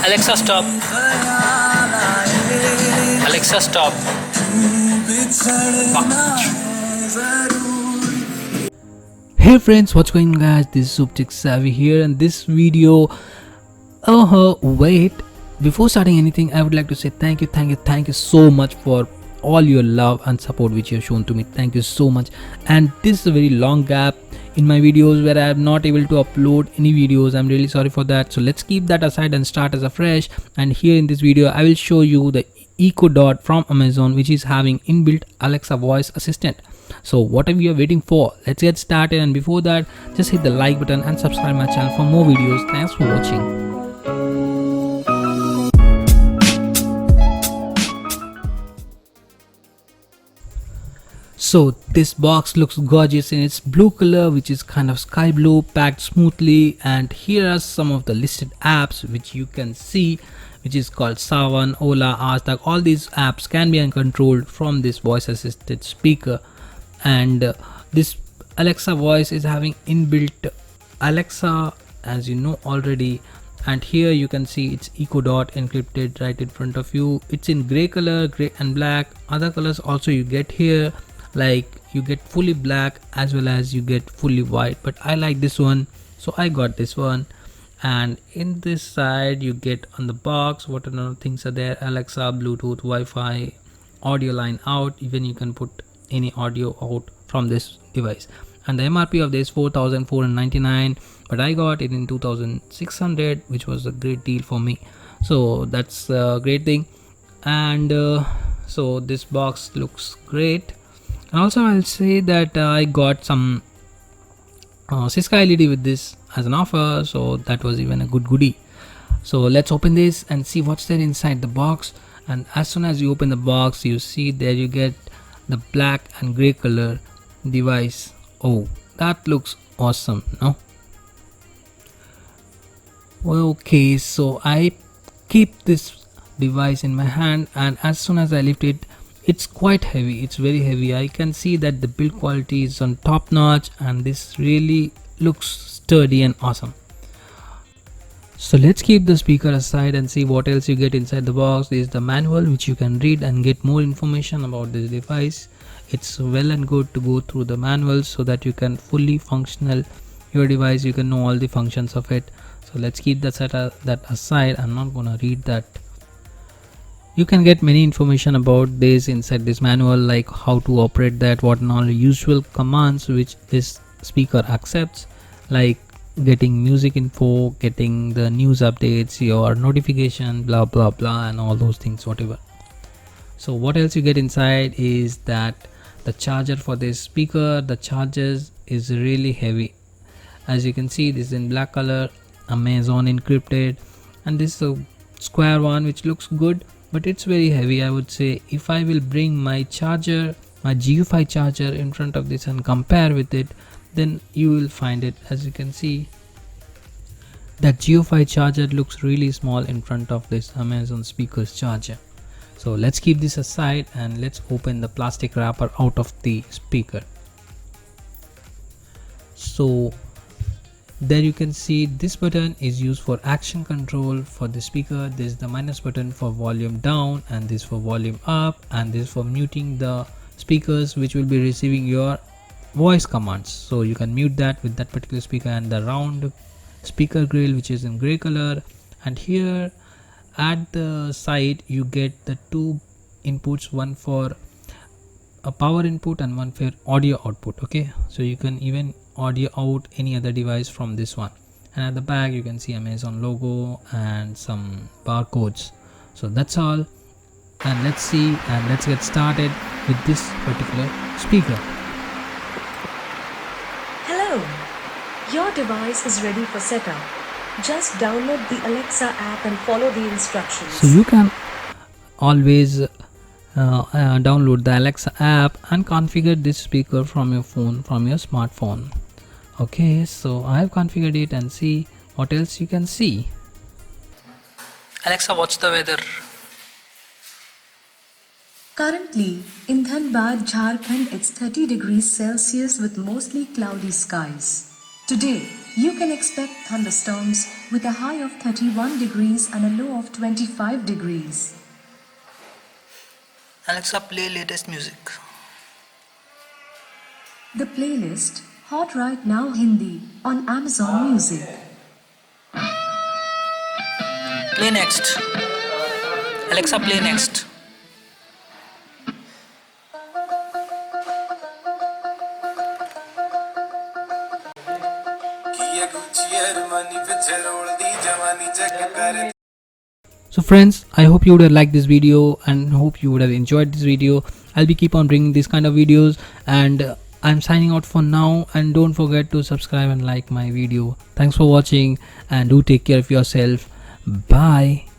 Alexa, stop. Alexa, stop. Hey friends, what's going on guys? This is Subject Savvy here, and this video. Wait. Before starting anything, I would like to say thank you so much for all your love and support which you have shown to me. Thank you so much. And this is a very long gap in my videos where I am not able to upload any videos. I'm really sorry for that. So let's keep that aside and start as a fresh. And here in this video, I will show you the Echo Dot from Amazon, which is having inbuilt Alexa voice assistant. So what are we waiting for? Let's get started. And before that, just hit the like button and subscribe my channel for more videos. Thanks for watching. So this box looks gorgeous in its blue color, which is kind of sky blue, packed smoothly. And here are some of the listed apps which you can see, which is called Savan, Ola, Aajtak. All these apps can be controlled from this voice assisted speaker. And this Alexa voice is having inbuilt Alexa, as you know already. And here you can see it's Echo Dot encrypted right in front of you. It's in gray color, gray and black. Other colors also you get here, like you get fully black as well as you get fully white, but I like this one, so I got this one. And in this side you get on the box what other things are there: Alexa, Bluetooth, Wi-Fi, audio line out. Even you can put any audio out from this device. And the MRP of this 4,499, but I got it in 2,600, which was a great deal for me. So that's a great thing. And so this box looks great. And also I'll say that I got some Cisco LED with this as an offer, so that was even a good goodie. So let's open this and see what's there inside the box. And as soon as you open the box, you see there you get the black and gray color device. Oh, that looks awesome, no? Okay, so I keep this device in my hand, and as soon as I lift it, it's quite heavy. It's very heavy. I can see that the build quality is on top notch, and this really looks sturdy and awesome. So let's keep the speaker aside and see what else you get inside the box. This is the manual which you can read and get more information about this device. It's well and good to go through the manual so that you can fully functional your device. You can know all the functions of it. So let's keep that aside. I'm not gonna read that. You can get many information about this inside this manual, like how to operate that, what and all usual commands which this speaker accepts, like getting music info, getting the news updates, your notification, blah blah blah, and all those things, whatever. So what else you get inside is that the charger for this speaker. The charger is really heavy. As you can see, this is in black color, Amazon encrypted, and this is a square one which looks good, but it's very heavy. I would say if I will bring my charger, my GU5 charger in front of this and compare with it, then you will find it. As you can see, that GU5 charger looks really small in front of this Amazon speakers charger. So let's keep this aside and let's open the plastic wrapper out of the speaker. So there you can see this button is used for action control for the speaker. This is the minus button for volume down, and this for volume up, and this for muting the speakers which will be receiving your voice commands. So you can mute that with that particular speaker. And the round speaker grill which is in gray color. And here at the side you get the two inputs, one for a power input and one for audio output. Okay, so you can even audio out any other device from this one. And at the back you can see Amazon logo and some barcodes. So that's all, and let's see and let's get started with this particular speaker. Hello, your device is ready for setup. Just download the Alexa app and follow the instructions. So you can always download the Alexa app and configure this speaker from your phone, from your smartphone. Okay, so I have configured it, and see what else you can see. Alexa, what's the weather? Currently, in Dhanbad, Jharkhand, it's 30 degrees Celsius with mostly cloudy skies. Today, you can expect thunderstorms with a high of 31 degrees and a low of 25 degrees. Alexa, play latest music. The playlist Hot Right Now Hindi on Amazon Music. Play next. Alexa, play next. So friends, I hope you would have liked this video and hope you would have enjoyed this video. I'll be keep on bringing these kind of videos, and I'm signing out for now, and don't forget to subscribe and like my video. Thanks for watching and do take care of yourself. Bye.